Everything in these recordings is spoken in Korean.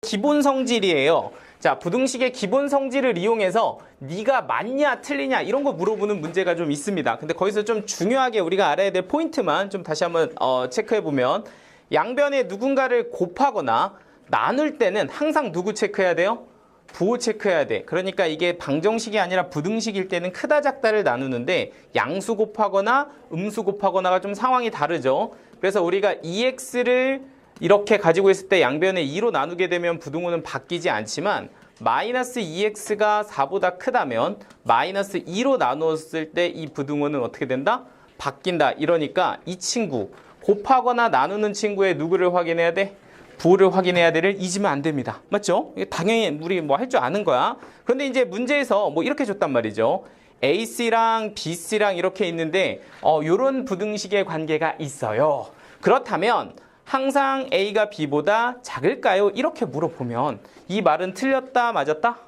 기본 성질이에요. 자, 부등식의 기본 성질을 이용해서 네가 맞냐 틀리냐 이런 거 물어보는 문제가 좀 있습니다. 근데 거기서 좀 중요하게 우리가 알아야 될 포인트만 좀 다시 한번 체크해 보면, 양변에 누군가를 곱하거나 나눌 때는 항상 누구 체크해야 돼요? 부호 체크해야 돼. 그러니까 이게 방정식이 아니라 부등식일 때는 크다 작다를 나누는데 양수 곱하거나 음수 곱하거나가 좀 상황이 다르죠. 그래서 우리가 2x를 이렇게 가지고 있을 때 양변에 2로 나누게 되면 부등호는 바뀌지 않지만, 마이너스 2x가 4보다 크다면 마이너스 2로 나누었을 때 이 부등호는 어떻게 된다? 바뀐다. 이러니까 이 친구, 곱하거나 나누는 친구의 누구를 확인해야 돼? 부호를 확인해야 돼를 잊으면 안 됩니다. 맞죠? 이게 당연히 우리 뭐 할 줄 아는 거야. 그런데 이제 문제에서 뭐 이렇게 줬단 말이죠. AC랑 BC랑 이렇게 있는데 요런 부등식의 관계가 있어요. 그렇다면 항상 A가 B보다 작을까요? 이렇게 물어보면 이 말은 틀렸다, 맞았다?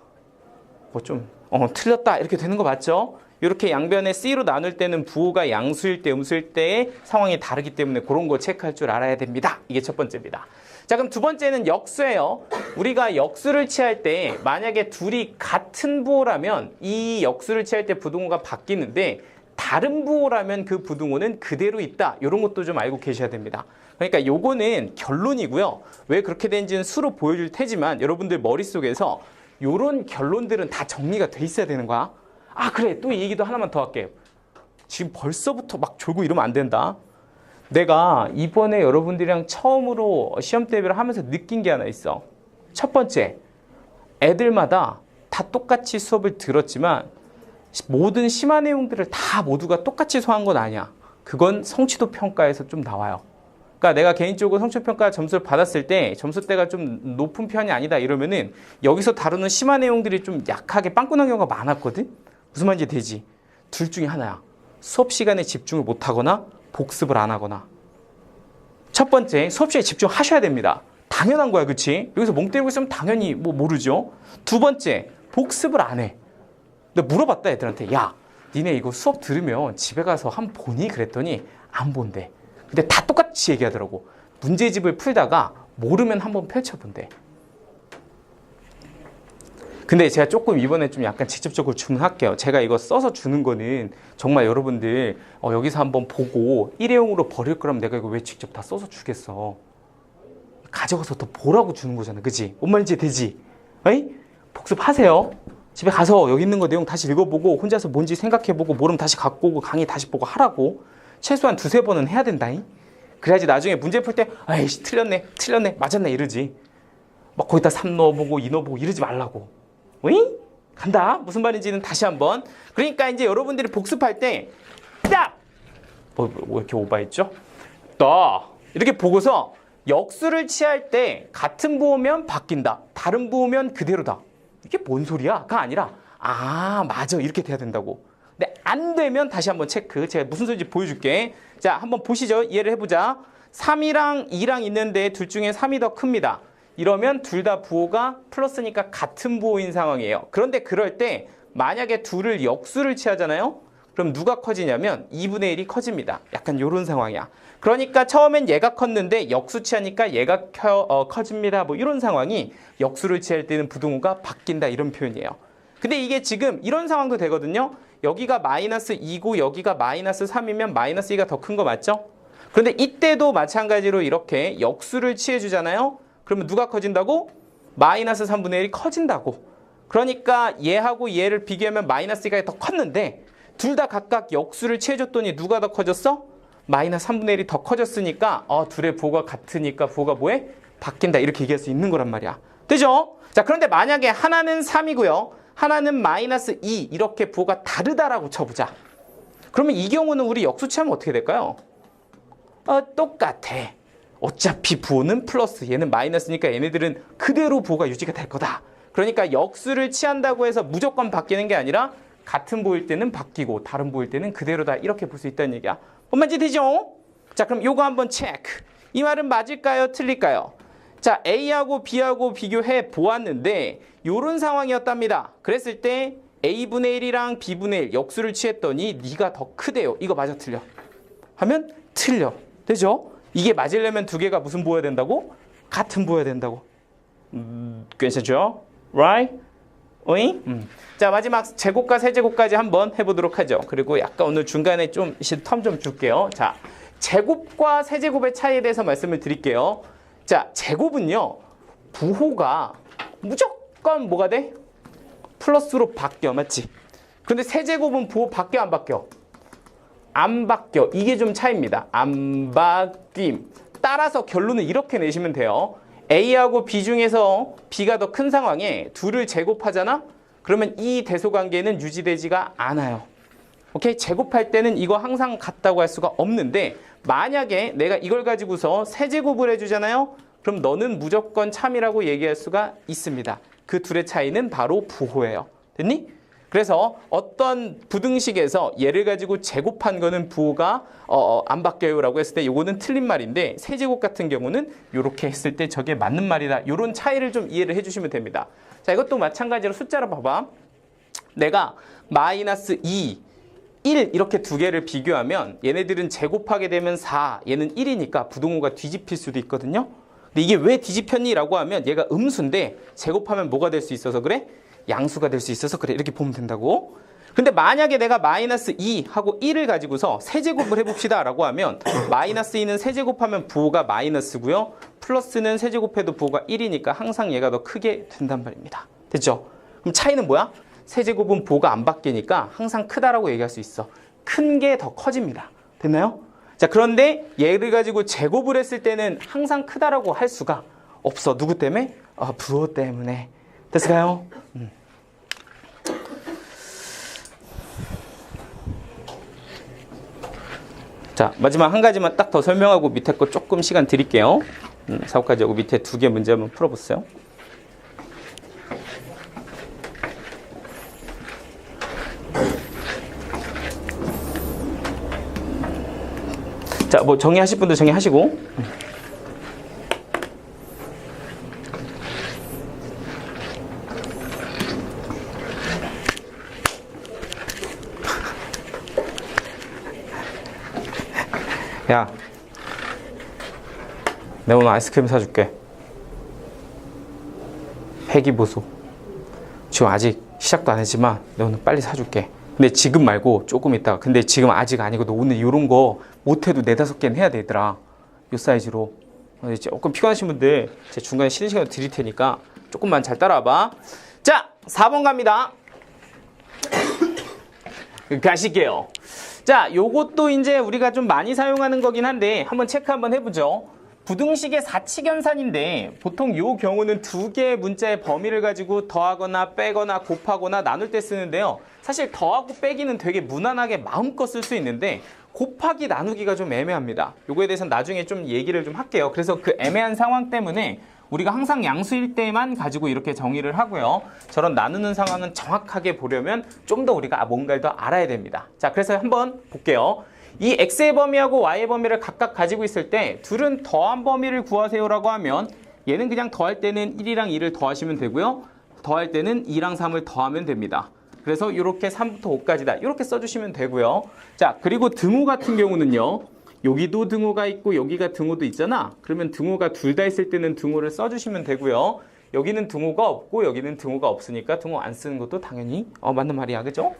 뭐 좀 틀렸다 이렇게 되는 거 맞죠? 이렇게 양변에 C로 나눌 때는 부호가 양수일 때, 음수일 때의 상황이 다르기 때문에 그런 거 체크할 줄 알아야 됩니다. 이게 첫 번째입니다. 자, 그럼 두 번째는 역수예요. 우리가 역수를 취할 때 만약에 둘이 같은 부호라면 이 역수를 취할 때 부등호가 바뀌는데, 다른 부호라면 그 부등호는 그대로 있다. 이런 것도 좀 알고 계셔야 됩니다. 그러니까 요거는 결론이고요. 왜 그렇게 되는지는 수로 보여줄 테지만 여러분들 머릿속에서 요런 결론들은 다 정리가 돼 있어야 되는 거야. 아, 그래. 또 이 얘기도 하나만 더 할게요. 지금 벌써부터 막 졸고 이러면 안 된다. 내가 이번에 여러분들이랑 처음으로 시험 대비를 하면서 느낀 게 하나 있어. 첫 번째, 애들마다 다 똑같이 수업을 들었지만 모든 심화 내용들을 다 모두가 똑같이 소화한 건 아니야. 그건 성취도 평가에서 좀 나와요. 그러니까 내가 개인적으로 성취도 평가 점수를 받았을 때 점수대가 좀 높은 편이 아니다 이러면은 여기서 다루는 심화 내용들이 좀 약하게 빵꾸난 경우가 많았거든. 무슨 말인지 되지? 둘 중에 하나야. 수업 시간에 집중을 못 하거나 복습을 안 하거나. 첫 번째, 수업 시간에 집중하셔야 됩니다. 당연한 거야, 그치? 여기서 멍 때리고 있으면 당연히 뭐 모르죠. 두 번째, 복습을 안 해. 내가 물어봤다 애들한테. 야, 니네 이거 수업 들으면 집에 가서 한번 보니? 그랬더니 안 본대. 근데 다 똑같이 얘기하더라고. 문제집을 풀다가 모르면 한번 펼쳐본대. 근데 제가 조금 이번에 좀 약간 직접적으로 주문할게요. 제가 이거 써서 주는 거는 정말 여러분들 여기서 한번 보고 일회용으로 버릴 거라면 내가 이거 왜 직접 다 써서 주겠어. 가져가서 더 보라고 주는 거잖아. 그치? 뭔 말인지 되지? 에이? 복습하세요. 집에 가서 여기 있는 거 내용 다시 읽어보고 혼자서 뭔지 생각해보고 모르면 다시 갖고 오고 강의 다시 보고 하라고. 최소한 2-3번은 해야 된다잉. 그래야지 나중에 문제 풀 때 아이씨 틀렸네 맞았네 이러지. 막 거기다 3 넣어보고 2 넣어보고 이러지 말라고. 어이? 간다. 무슨 말인지는 다시 한번. 그러니까 이제 여러분들이 복습할 때 딱! 뭐 이렇게 오버했죠? 딱! 이렇게 보고서 역수를 취할 때 같은 부호면 바뀐다. 다른 부호면 그대로다. 이게 뭔 소리야?가 아니라 아 맞아 이렇게 돼야 된다고. 근데 안 되면 다시 한번 체크. 제가 무슨 소리인지 보여줄게. 자, 한번 보시죠. 이해를 해보자. 3이랑 2랑 있는데 둘 중에 3이 더 큽니다. 이러면 둘 다 부호가 플러스니까 같은 부호인 상황이에요. 그런데 그럴 때 만약에 둘을 역수를 취하잖아요. 그럼 누가 커지냐면 2분의 1이 커집니다. 약간 이런 상황이야. 그러니까 처음엔 얘가 컸는데 역수 취하니까 얘가 커집니다. 뭐 이런 상황이 역수를 취할 때는 부등호가 바뀐다 이런 표현이에요. 근데 이게 지금 이런 상황도 되거든요. 여기가 마이너스 2고 여기가 마이너스 3이면 마이너스 2가 더 큰 거 맞죠? 그런데 이때도 마찬가지로 이렇게 역수를 취해주잖아요. 그러면 누가 커진다고? 마이너스 3분의 1이 커진다고. 그러니까 얘하고 얘를 비교하면 마이너스 2가 더 컸는데 둘 다 각각 역수를 취해줬더니 누가 더 커졌어? 마이너스 3분의 1이 더 커졌으니까 둘의 부호가 같으니까 부호가 뭐해? 바뀐다 이렇게 얘기할 수 있는 거란 말이야. 되죠? 자, 그런데 만약에 하나는 3이고요. 하나는 마이너스 2 이렇게 부호가 다르다라고 쳐보자. 그러면 이 경우는 우리 역수 취하면 어떻게 될까요? 똑같아. 어차피 부호는 플러스 얘는 마이너스니까 얘네들은 그대로 부호가 유지가 될 거다. 그러니까 역수를 취한다고 해서 무조건 바뀌는 게 아니라 같은 부호일 때는 바뀌고 다른 부호일 때는 그대로다 이렇게 볼 수 있다는 얘기야. 뭔 말인지 되죠? 자, 그럼 요거 한번 체크. 이 말은 맞을까요? 틀릴까요? 자, A하고 B하고 비교해 보았는데 요런 상황이었답니다. 그랬을 때 A분의 1이랑 B분의 1 역수를 취했더니 네가 더 크대요. 이거 맞아 틀려? 하면 틀려. 되죠? 이게 맞으려면 두 개가 무슨 부호여야 된다고? 같은 부호여야 된다고. 괜찮죠? Right? 오잉? 자, 마지막 제곱과 세제곱까지 한번 해보도록 하죠. 그리고 약간 오늘 중간에 좀 텀 좀 줄게요. 자, 제곱과 세제곱의 차이에 대해서 말씀을 드릴게요. 자, 제곱은요, 부호가 무조건 뭐가 돼? 플러스로 바뀌어, 맞지? 근데 세제곱은 부호 바뀌어, 안 바뀌어? 안 바뀌어. 이게 좀 차이입니다. 안 바뀜. 따라서 결론은 이렇게 내시면 돼요. A하고 B 중에서 B가 더 큰 상황에 둘을 제곱하잖아? 그러면 이 대소관계는 유지되지가 않아요. 오케이? 제곱할 때는 이거 항상 같다고 할 수가 없는데 만약에 내가 이걸 가지고서 세제곱을 해주잖아요? 그럼 너는 무조건 참이라고 얘기할 수가 있습니다. 그 둘의 차이는 바로 부호예요. 됐니? 그래서 어떤 부등식에서 얘를 가지고 제곱한 거는 부호가 안 바뀌어요 라고 했을 때 이거는 틀린 말인데 세제곱 같은 경우는 이렇게 했을 때 저게 맞는 말이다. 이런 차이를 좀 이해를 해주시면 됩니다. 자, 이것도 마찬가지로 숫자로 봐봐. 내가 마이너스 2, 1 이렇게 두 개를 비교하면 얘네들은 제곱하게 되면 4, 얘는 1이니까 부등호가 뒤집힐 수도 있거든요. 근데 이게 왜 뒤집혔니? 라고 하면 얘가 음수인데 제곱하면 뭐가 될 수 있어서 그래? 양수가 될 수 있어서 그래. 이렇게 보면 된다고. 근데 만약에 내가 마이너스 2 하고 1을 가지고서 세제곱을 해봅시다 라고 하면 마이너스 2는 세제곱하면 부호가 마이너스고요. 플러스는 세제곱해도 부호가 1이니까 항상 얘가 더 크게 된단 말입니다. 됐죠? 그럼 차이는 뭐야? 세제곱은 부호가 안 바뀌니까 항상 크다라고 얘기할 수 있어. 큰 게 더 커집니다. 됐나요? 자, 그런데 얘를 가지고 제곱을 했을 때는 항상 크다라고 할 수가 없어. 누구 때문에? 부호 때문에. 됐을까요? 자, 마지막 한 가지만 딱 더 설명하고 밑에 거 조금 시간 드릴게요. 4호까지 하고 밑에 두 개 문제 한번 풀어보세요. 자, 뭐 정리하실 분들 정리하시고. 야, 내가 오늘 아이스크림 사줄게. 회기보수. 지금 아직 시작도 안 했지만 내가 오늘 빨리 사줄게. 근데 지금 말고 조금 있다가. 근데 지금 아직 아니고 너 오늘 이런 거 못해도 4-5개는 해야 되더라. 요 사이즈로. 조금 피곤하신 분들 제 중간에 쉬는 시간 드릴 테니까 조금만 잘 따라와봐. 자, 4번 갑니다. 가실게요. 자, 요것도 이제 우리가 좀 많이 사용하는 거긴 한데 한번 체크 한번 해보죠. 부등식의 사칙연산인데 보통 요 경우는 두 개의 문자의 범위를 가지고 더하거나 빼거나 곱하거나 나눌 때 쓰는데요. 사실 더하고 빼기는 되게 무난하게 마음껏 쓸 수 있는데 곱하기 나누기가 좀 애매합니다. 요거에 대해서는 나중에 좀 얘기를 좀 할게요. 그래서 그 애매한 상황 때문에 우리가 항상 양수일 때만 가지고 이렇게 정의를 하고요. 저런 나누는 상황은 정확하게 보려면 좀 더 우리가 뭔가를 더 알아야 됩니다. 자, 그래서 한번 볼게요. 이 x의 범위하고 y의 범위를 각각 가지고 있을 때 둘은 더한 범위를 구하세요라고 하면 얘는 그냥 더할 때는 1이랑 2를 더하시면 되고요. 더할 때는 2랑 3을 더하면 됩니다. 그래서 이렇게 3부터 5까지다. 이렇게 써주시면 되고요. 자, 그리고 등호 같은 경우는요. 여기도 등호가 있고 여기가 등호도 있잖아. 그러면 등호가 둘 다 있을 때는 등호를 써주시면 되고요. 여기는 등호가 없고 여기는 등호가 없으니까 등호 안 쓰는 것도 당연히 맞는 말이야. 그죠?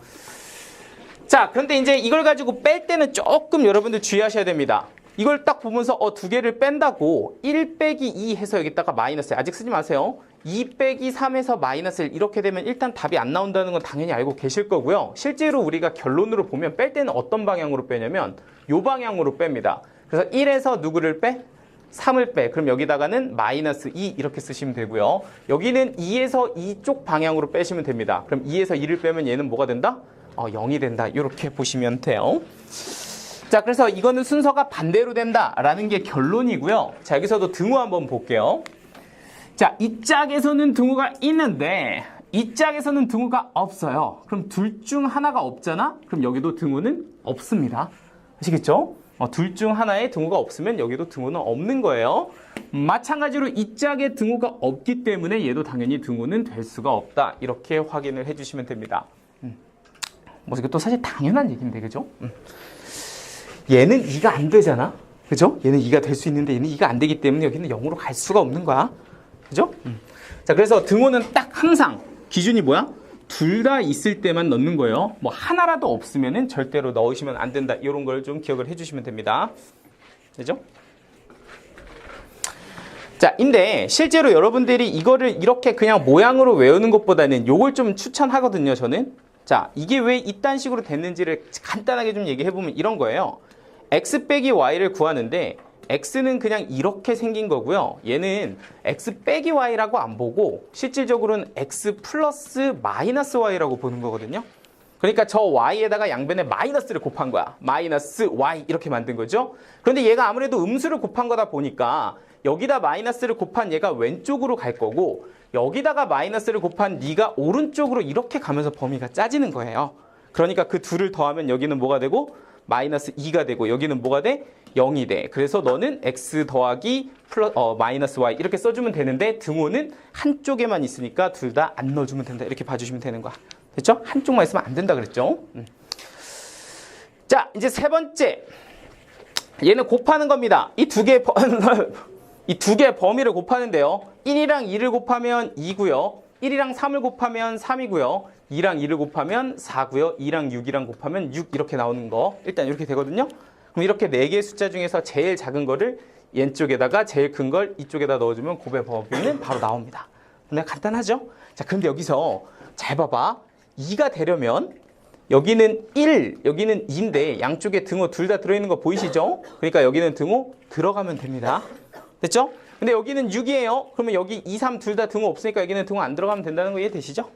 자, 그런데 이제 이걸 가지고 뺄 때는 조금 여러분들 주의하셔야 됩니다. 이걸 딱 보면서 두 개를 뺀다고 1 빼기 2 해서 여기다가 마이너스 아직 쓰지 마세요. 2 빼기 3에서 마이너스 1 이렇게 되면 일단 답이 안 나온다는 건 당연히 알고 계실 거고요. 실제로 우리가 결론으로 보면 뺄 때는 어떤 방향으로 빼냐면 요 방향으로 뺍니다. 그래서 1에서 누구를 빼? 3을 빼. 그럼 여기다가는 마이너스 2 이렇게 쓰시면 되고요. 여기는 2에서 이쪽 방향으로 빼시면 됩니다. 그럼 2에서 2를 빼면 얘는 뭐가 된다? 0이 된다. 이렇게 보시면 돼요. 자, 그래서 이거는 순서가 반대로 된다라는 게 결론이고요. 자, 여기서도 등호 한번 볼게요. 자, 이 짝에서는 등호가 있는데 이 짝에서는 등호가 없어요. 그럼 둘 중 하나가 없잖아? 그럼 여기도 등호는 없습니다. 아시겠죠? 둘 중 하나에 등호가 없으면 여기도 등호는 없는 거예요. 마찬가지로 이 짝에 등호가 없기 때문에 얘도 당연히 등호는 될 수가 없다. 이렇게 확인을 해주시면 됩니다. 뭐 이것도 사실 당연한 얘기인데, 그죠? 얘는 2가 안 되잖아. 그죠? 얘는 2가 될 수 있는데 얘는 2가 안 되기 때문에 여기는 0으로 갈 수가 없는 거야. 그죠? 자, 그래서 등호는 딱 항상 기준이 뭐야? 둘 다 있을 때만 넣는 거예요. 뭐 하나라도 없으면은 절대로 넣으시면 안 된다. 이런 걸 좀 기억을 해주시면 됩니다. 되죠? 자, 근데 실제로 여러분들이 이거를 이렇게 그냥 모양으로 외우는 것보다는 요걸 좀 추천하거든요, 저는. 자, 이게 왜 이딴 식으로 됐는지를 간단하게 좀 얘기해보면 이런 거예요. x 빼기 y를 구하는데 x는 그냥 이렇게 생긴 거고요. 얘는 x 빼기 y라고 안 보고 실질적으로는 x 플러스 마이너스 y라고 보는 거거든요. 그러니까 저 y에다가 양변에 마이너스를 곱한 거야. 마이너스 y 이렇게 만든 거죠. 그런데 얘가 아무래도 음수를 곱한 거다 보니까 여기다 마이너스를 곱한 얘가 왼쪽으로 갈 거고 여기다가 마이너스를 곱한 네가 오른쪽으로 이렇게 가면서 범위가 짜지는 거예요. 그러니까 그 둘을 더하면 여기는 뭐가 되고 마이너스 2가 되고 여기는 뭐가 돼? 0이 돼. 그래서 너는 x 더하기 마이너스 y 이렇게 써주면 되는데 등호는 한쪽에만 있으니까 둘 다 안 넣어주면 된다. 이렇게 봐주시면 되는 거야. 됐죠? 한쪽만 있으면 안 된다 그랬죠? 자, 이제 세 번째. 얘는 곱하는 겁니다. 이 두 개의 범위를 곱하는데요. 1이랑 2를 곱하면 2고요. 1이랑 3을 곱하면 3이고요. 2랑 2를 곱하면 4고요. 2랑 6이랑 곱하면 6 이렇게 나오는 거. 일단 이렇게 되거든요. 그럼 이렇게 4개의 숫자 중에서 제일 작은 거를 왼쪽에다가 제일 큰 걸 이쪽에다 넣어주면 곱의 범위는 바로 나옵니다. 근데 간단하죠? 자, 그런데 여기서 잘 봐봐. 2가 되려면 여기는 1, 여기는 2인데 양쪽에 등호 둘 다 들어있는 거 보이시죠? 그러니까 여기는 등호 들어가면 됩니다. 됐죠? 근데 여기는 6이에요. 그러면 여기 2, 3 둘 다 등호 없으니까 여기는 등호 안 들어가면 된다는 거 이해되시죠?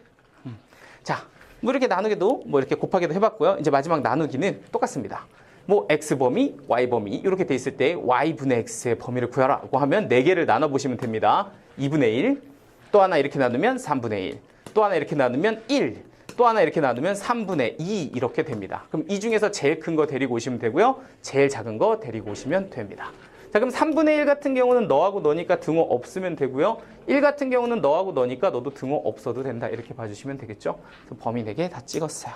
자, 뭐 이렇게 나누기도 뭐 이렇게 곱하기도 해봤고요. 이제 마지막 나누기는 똑같습니다. 뭐 x 범위, y 범위 이렇게 돼 있을 때 y분의 x의 범위를 구하라고 하면 4개를 나눠보시면 됩니다. 2분의 1, 또 하나 이렇게 나누면 3분의 1, 또 하나 이렇게 나누면 1, 또 하나 이렇게 나누면 3분의 2 이렇게 됩니다. 그럼 이 중에서 제일 큰 거 데리고 오시면 되고요. 제일 작은 거 데리고 오시면 됩니다. 자, 그럼 3분의 1 같은 경우는 너하고 너니까 등호 없으면 되고요. 1 같은 경우는 너하고 너니까 너도 등호 없어도 된다. 이렇게 봐주시면 되겠죠. 그래서 범위 4개 다 찍었어요.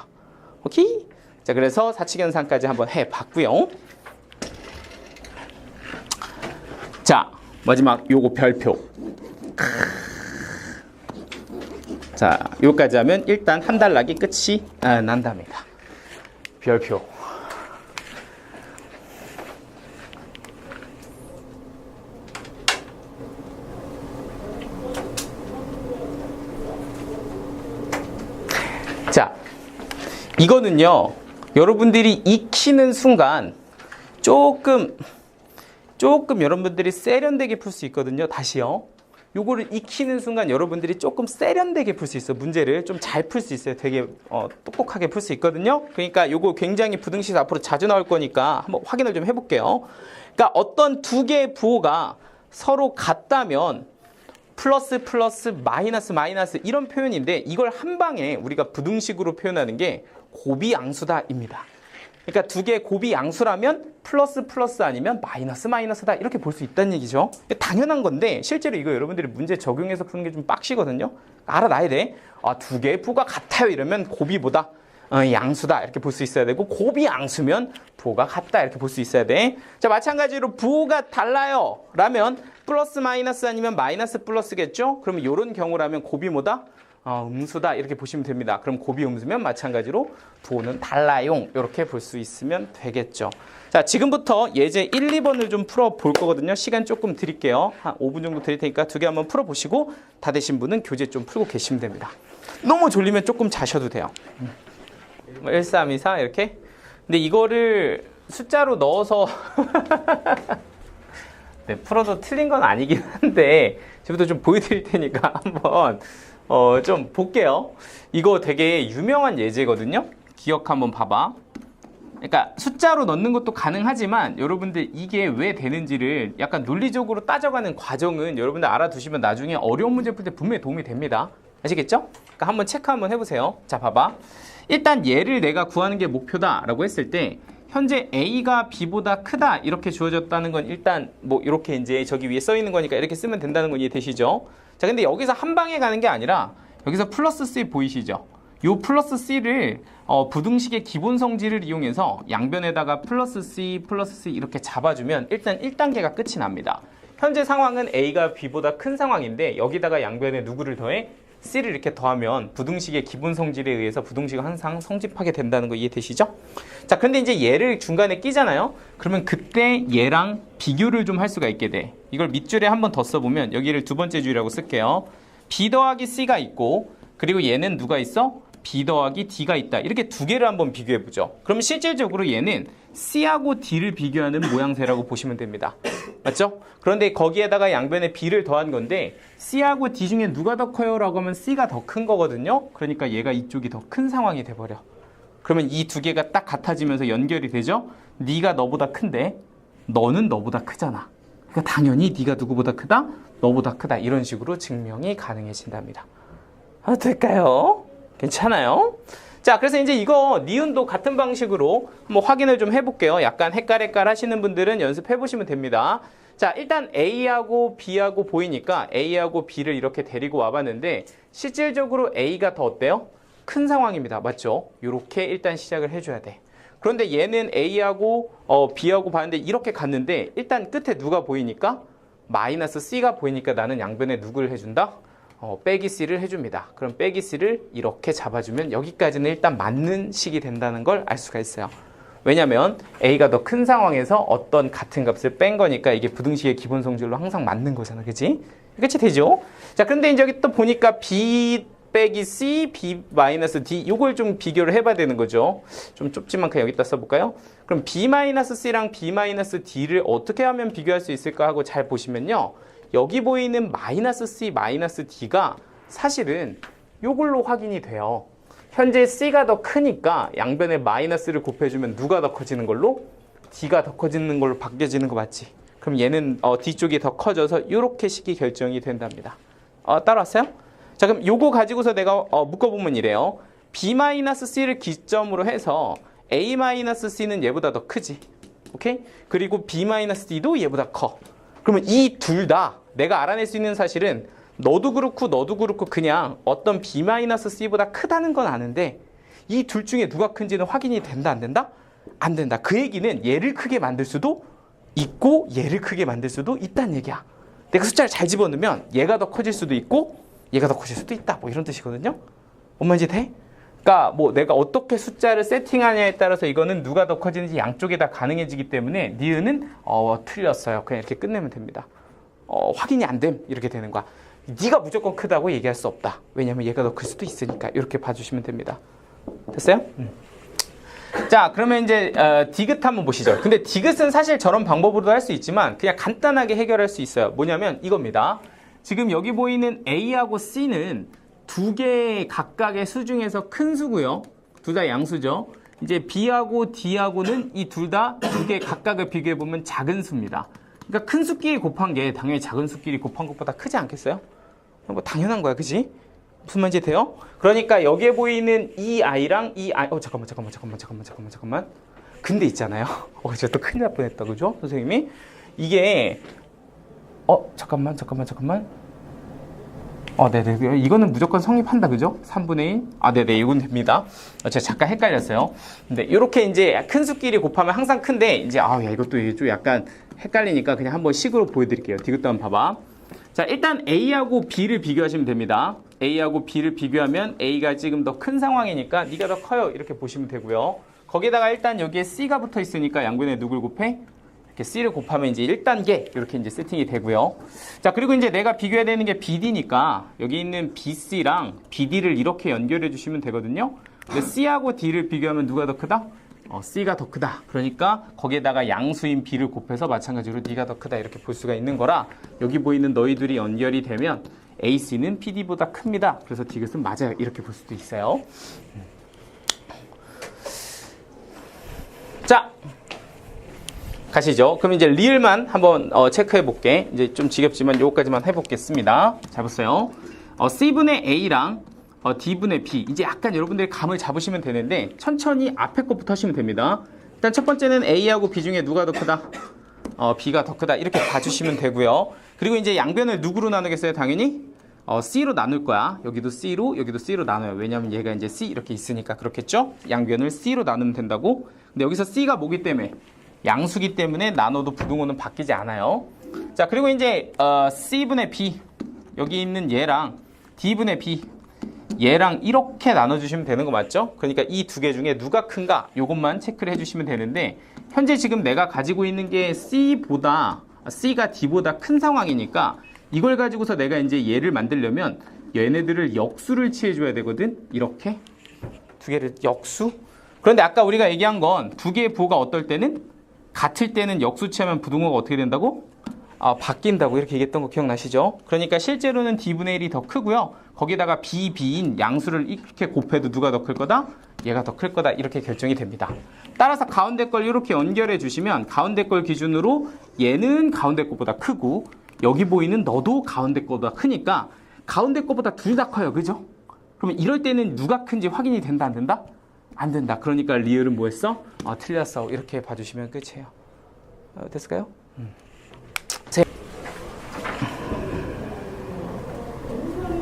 오케이? 자, 그래서 사칙연산까지 한번 해봤고요. 자, 마지막 요거 별표. 자, 요까지 하면 일단 한 단락이 끝이 난답니다. 별표. 자, 이거는요, 여러분들이 익히는 순간 조금 여러분들이 세련되게 풀 수 있거든요. 다시요. 요거를 익히는 순간 여러분들이 조금 세련되게 풀 수 있어요. 문제를 좀 잘 풀 수 있어요. 되게 똑똑하게 풀 수 있거든요. 그러니까 요거 굉장히 부등식 앞으로 자주 나올 거니까 한번 확인을 좀 해볼게요. 그러니까 어떤 두 개의 부호가 서로 같다면 플러스 플러스 마이너스 마이너스 이런 표현인데 이걸 한 방에 우리가 부등식으로 표현하는 게 곱이 양수다입니다. 그러니까 두 개의 곱이 양수라면 플러스 플러스 아니면 마이너스 마이너스다 이렇게 볼 수 있다는 얘기죠. 당연한 건데 실제로 이거 여러분들이 문제 적용해서 푸는 게 좀 빡시거든요. 알아놔야 돼. 아, 두 개의 부호가 같아요 이러면 곱이 뭐다? 양수다 이렇게 볼 수 있어야 되고 곱이 양수면 부호가 같다 이렇게 볼 수 있어야 돼. 자, 마찬가지로 부호가 달라요 라면 플러스 마이너스 아니면 마이너스 플러스겠죠? 그러면 이런 경우라면 곱이 뭐다? 음수다 이렇게 보시면 됩니다. 그럼 곱이 음수면 마찬가지로 부호는 달라용 이렇게 볼 수 있으면 되겠죠. 자, 지금부터 예제 1, 2번을 좀 풀어볼 거거든요. 시간 조금 드릴게요. 한 5분 정도 드릴 테니까 두 개 한번 풀어보시고 다 되신 분은 교재 좀 풀고 계시면 됩니다. 너무 졸리면 조금 자셔도 돼요. 1, 3, 2, 4 이렇게. 근데 이거를 숫자로 넣어서 네, 풀어도 틀린 건 아니긴 한데 지금부터 좀 보여드릴 테니까 한번 좀 볼게요. 이거 되게 유명한 예제거든요. 기억 한번 봐봐. 그러니까 숫자로 넣는 것도 가능하지만 여러분들 이게 왜 되는지를 약간 논리적으로 따져가는 과정은 여러분들 알아두시면 나중에 어려운 문제 풀 때 분명히 도움이 됩니다. 아시겠죠? 그러니까 한번 체크 한번 해보세요. 자, 봐봐. 일단 얘를 내가 구하는 게 목표다 라고 했을 때 현재 A가 B보다 크다 이렇게 주어졌다는 건 일단 뭐 이렇게 이제 저기 위에 써 있는 거니까 이렇게 쓰면 된다는 건 이해되시죠? 자, 근데 여기서 한 방에 가는 게 아니라 여기서 플러스 C 보이시죠? 요 플러스 C를 부등식의 기본 성질을 이용해서 양변에다가 플러스 C 이렇게 잡아주면 일단 1단계가 끝이 납니다. 현재 상황은 A가 B보다 큰 상황인데 여기다가 양변에 누구를 더해? C를 이렇게 더하면 부등식의 기본 성질에 의해서 부등식은 항상 성립하게 된다는 거 이해되시죠? 자, 근데 이제 얘를 중간에 끼잖아요. 그러면 그때 얘랑 비교를 좀 할 수가 있게 돼. 이걸 밑줄에 한 번 더 써보면 여기를 두 번째 줄이라고 쓸게요. B 더하기 C가 있고 그리고 얘는 누가 있어? B 더하기 D가 있다. 이렇게 두 개를 한번 비교해보죠. 그럼 실질적으로 얘는 C하고 D를 비교하는 모양새라고 보시면 됩니다. 맞죠? 그런데 거기에다가 양변에 B를 더한 건데 C하고 D 중에 누가 더 커요? 라고 하면 C가 더 큰 거거든요. 그러니까 얘가 이쪽이 더 큰 상황이 돼버려. 그러면 이 두 개가 딱 같아지면서 연결이 되죠? 네가 너보다 큰데 너는 너보다 크잖아. 그러니까 당연히 네가 누구보다 크다? 너보다 크다. 이런 식으로 증명이 가능해진답니다. 어떨까요? 괜찮아요? 자, 그래서 이제 이거 니은도 같은 방식으로 한번 확인을 좀 해볼게요. 약간 헷갈헷갈 하시는 분들은 연습해 보시면 됩니다. 자, 일단 A하고 B하고 보이니까 A하고 B를 이렇게 데리고 와봤는데 실질적으로 A가 더 어때요? 큰 상황입니다. 맞죠? 이렇게 일단 시작을 해줘야 돼. 그런데 얘는 A하고 B하고 봤는데 이렇게 갔는데 일단 끝에 누가 보이니까 마이너스 C가 보이니까 나는 양변에 누구를 해준다? 빼기 C를 해줍니다. 그럼 빼기 C를 이렇게 잡아주면 여기까지는 일단 맞는 식이 된다는 걸 알 수가 있어요. 왜냐면 A가 더 큰 상황에서 어떤 같은 값을 뺀 거니까 이게 부등식의 기본 성질로 항상 맞는 거잖아. 그치? 그치 되죠? 자, 근데 이제 여기 또 보니까 B 빼기 C, B 마이너스 D 요걸 좀 비교를 해봐야 되는 거죠. 좀 좁지만 그냥 여기다 써볼까요? 그럼 B 마이너스 C랑 B 마이너스 D를 어떻게 하면 비교할 수 있을까 하고 잘 보시면요. 여기 보이는 마이너스 C, 마이너스 D가 사실은 요걸로 확인이 돼요. 현재 C가 더 크니까 양변에 마이너스를 곱해주면 누가 더 커지는 걸로? D가 더 커지는 걸로 바뀌어지는 거 맞지? 그럼 얘는 D쪽이 더 커져서 이렇게 식이 결정이 된답니다. 따라왔어요? 자, 그럼 요거 가지고서 내가 묶어보면 이래요. B-C를 기점으로 해서 A-C는 얘보다 더 크지. 오케이? 그리고 B-D도 얘보다 커. 그러면 이 둘 다 내가 알아낼 수 있는 사실은 너도 그렇고 너도 그렇고 그냥 어떤 B-C보다 크다는 건 아는데 이 둘 중에 누가 큰지는 확인이 된다 안 된다? 안 된다. 그 얘기는 얘를 크게 만들 수도 있고 얘를 크게 만들 수도 있다는 얘기야. 내가 숫자를 잘 집어넣으면 얘가 더 커질 수도 있고 얘가 더 커질 수도 있다. 뭐 이런 뜻이거든요. 뭔 말인지 돼? 그러니까 뭐 내가 어떻게 숫자를 세팅하냐에 따라서 이거는 누가 더 커지는지 양쪽에 다 가능해지기 때문에 니은은 틀렸어요. 그냥 이렇게 끝내면 됩니다. 확인이 안 됨. 이렇게 되는 거야. 네가 무조건 크다고 얘기할 수 없다. 왜냐면 얘가 더 클 수도 있으니까. 이렇게 봐주시면 됩니다. 됐어요? 자, 그러면 이제 디귿 한번 보시죠. 근데 디귿은 사실 저런 방법으로도 할 수 있지만 그냥 간단하게 해결할 수 있어요. 뭐냐면 이겁니다. 지금 여기 보이는 A하고 C는 두 개 각각의 수 중에서 큰 수고요. 둘 다 양수죠. 이제 B하고 D하고는 이 둘 다 두 개 각각을 비교해보면 작은 수입니다. 그러니까 큰 수끼리 곱한 게 당연히 작은 수끼리 곱한 것보다 크지 않겠어요? 뭐 당연한 거야, 그지? 무슨 말인지 돼요? 그러니까 여기에 보이는 이 아이랑 이 아이, 잠깐만. 근데 있잖아요. 제가 또 큰일 날 뻔했다, 그죠? 선생님이 이게 잠깐만. 네네. 이거는 무조건 성립한다, 그죠? 3분의 1. 네네. 이건 됩니다. 제가 잠깐 헷갈렸어요. 근데 이렇게 이제 큰 수끼리 곱하면 항상 큰데, 이제, 이것도 좀 약간 헷갈리니까 그냥 한번 식으로 보여드릴게요. 디귿도 한번 봐봐. 자, 일단 A하고 B를 비교하시면 됩니다. A하고 B를 비교하면 A가 지금 더 큰 상황이니까 네가 더 커요. 이렇게 보시면 되고요. 거기다가 일단 여기에 C가 붙어 있으니까 양변에 누굴 곱해? 이렇게 C를 곱하면 이제 1단계 이렇게 이제 세팅이 되고요. 자, 그리고 이제 내가 비교해야 되는 게 BD니까 여기 있는 BC랑 BD를 이렇게 연결해 주시면 되거든요. 근데 C하고 D를 비교하면 누가 더 크다? C가 더 크다. 그러니까 거기에다가 양수인 B를 곱해서 마찬가지로 D가 더 크다 이렇게 볼 수가 있는 거라 여기 보이는 너희들이 연결이 되면 AC는 PD보다 큽니다. 그래서 디귿은 맞아요. 이렇게 볼 수도 있어요. 자, 가시죠. 그럼 이제 리을만 한번 체크해 볼게. 이제 좀 지겹지만 요거까지만 해보겠습니다. 잘 보세요. C분의 A랑 D분의 B. 이제 약간 여러분들이 감을 잡으시면 되는데 천천히 앞에 것부터 하시면 됩니다. 일단 첫 번째는 A하고 B 중에 누가 더 크다? B가 더 크다. 이렇게 봐주시면 되고요. 그리고 이제 양변을 누구로 나누겠어요? 당연히 C로 나눌 거야. 여기도 C로, 여기도 C로 나눠요. 왜냐면 얘가 이제 C 이렇게 있으니까 그렇겠죠? 양변을 C로 나누면 된다고. 근데 여기서 C가 뭐기 때문에? 양수기 때문에 나눠도 부등호는 바뀌지 않아요. 자, 그리고 이제 C분의 B 여기 있는 얘랑 D분의 B 얘랑 이렇게 나눠주시면 되는 거 맞죠? 그러니까 이 두 개 중에 누가 큰가 요것만 체크를 해주시면 되는데 현재 지금 내가 가지고 있는 게 C가 D보다 큰 상황이니까 이걸 가지고서 내가 이제 얘를 만들려면 얘네들을 역수를 취해줘야 되거든. 이렇게 두 개를 역수. 그런데 아까 우리가 얘기한 건 두 개의 부호가 어떨 때는 같을 때는 역수 취하면 부등호가 어떻게 된다고? 바뀐다고 이렇게 얘기했던 거 기억나시죠? 그러니까 실제로는 D분의 1이 더 크고요. 거기다가 B인 양수를 이렇게 곱해도 누가 더 클 거다? 얘가 더 클 거다. 이렇게 결정이 됩니다. 따라서 가운데 걸 이렇게 연결해 주시면 가운데 걸 기준으로 얘는 가운데 거보다 크고 여기 보이는 너도 가운데 거보다 크니까 가운데 거보다 둘 다 커요. 그죠? 그러면 이럴 때는 누가 큰지 확인이 된다 안 된다? 안 된다. 그러니까 리을은 뭐 했어? 틀렸어. 이렇게 봐주시면 끝이에요. 됐을까요?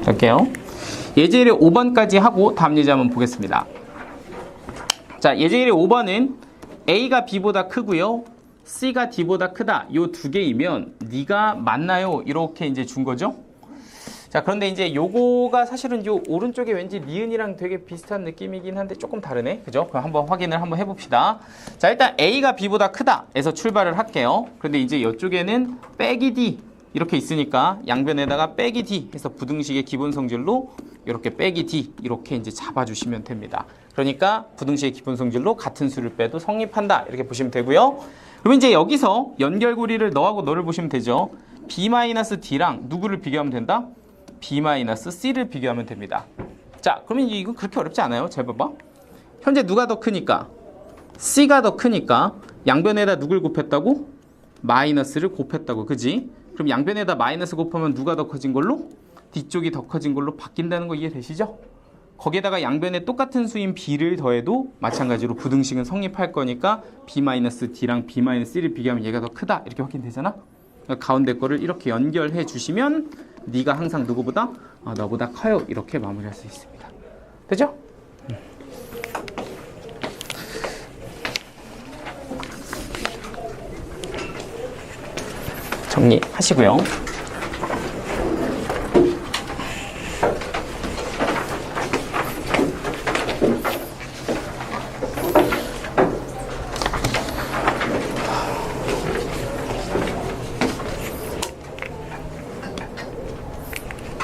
할게요. 예제일의 5번까지 하고 다음 예제 한번 보겠습니다. 자, 예제일의 5번은 A가 B보다 크고요. C가 D보다 크다. 요 두 개이면 네가 맞나요? 이렇게 이제 준 거죠. 자, 그런데 이제 요거가 사실은 요 오른쪽에 왠지 니은이랑 되게 비슷한 느낌이긴 한데 조금 다르네. 그죠? 그럼 한번 확인을 한번 해봅시다. 자, 일단 A가 B보다 크다 에서 출발을 할게요. 그런데 이제 이쪽에는 빼기 D 이렇게 있으니까 양변에다가 빼기 D 해서 부등식의 기본 성질로 이렇게 빼기 D 이렇게 이제 잡아주시면 됩니다. 그러니까 부등식의 기본 성질로 같은 수를 빼도 성립한다. 이렇게 보시면 되고요. 그럼 이제 여기서 연결고리를 너하고 너를 보시면 되죠. B-D랑 누구를 비교하면 된다? B-C를 비교하면 됩니다. 자, 그러면 이건 그렇게 어렵지 않아요. 잘 봐봐. 현재 누가 더 크니까? C가 더 크니까 양변에다 누굴 곱했다고? 마이너스를 곱했다고. 그지? 그럼 양변에다 마이너스 곱하면 누가 더 커진 걸로? D쪽이 더 커진 걸로 바뀐다는 거 이해되시죠? 거기에다가 양변에 똑같은 수인 B를 더해도 마찬가지로 부등식은 성립할 거니까 B-D랑 B-C를 비교하면 얘가 더 크다. 이렇게 확인되잖아? 그러니까 가운데 거를 이렇게 연결해 주시면 네가 항상 누구보다? 너보다 커요. 이렇게 마무리할 수 있습니다. 되죠? 정리하시고요.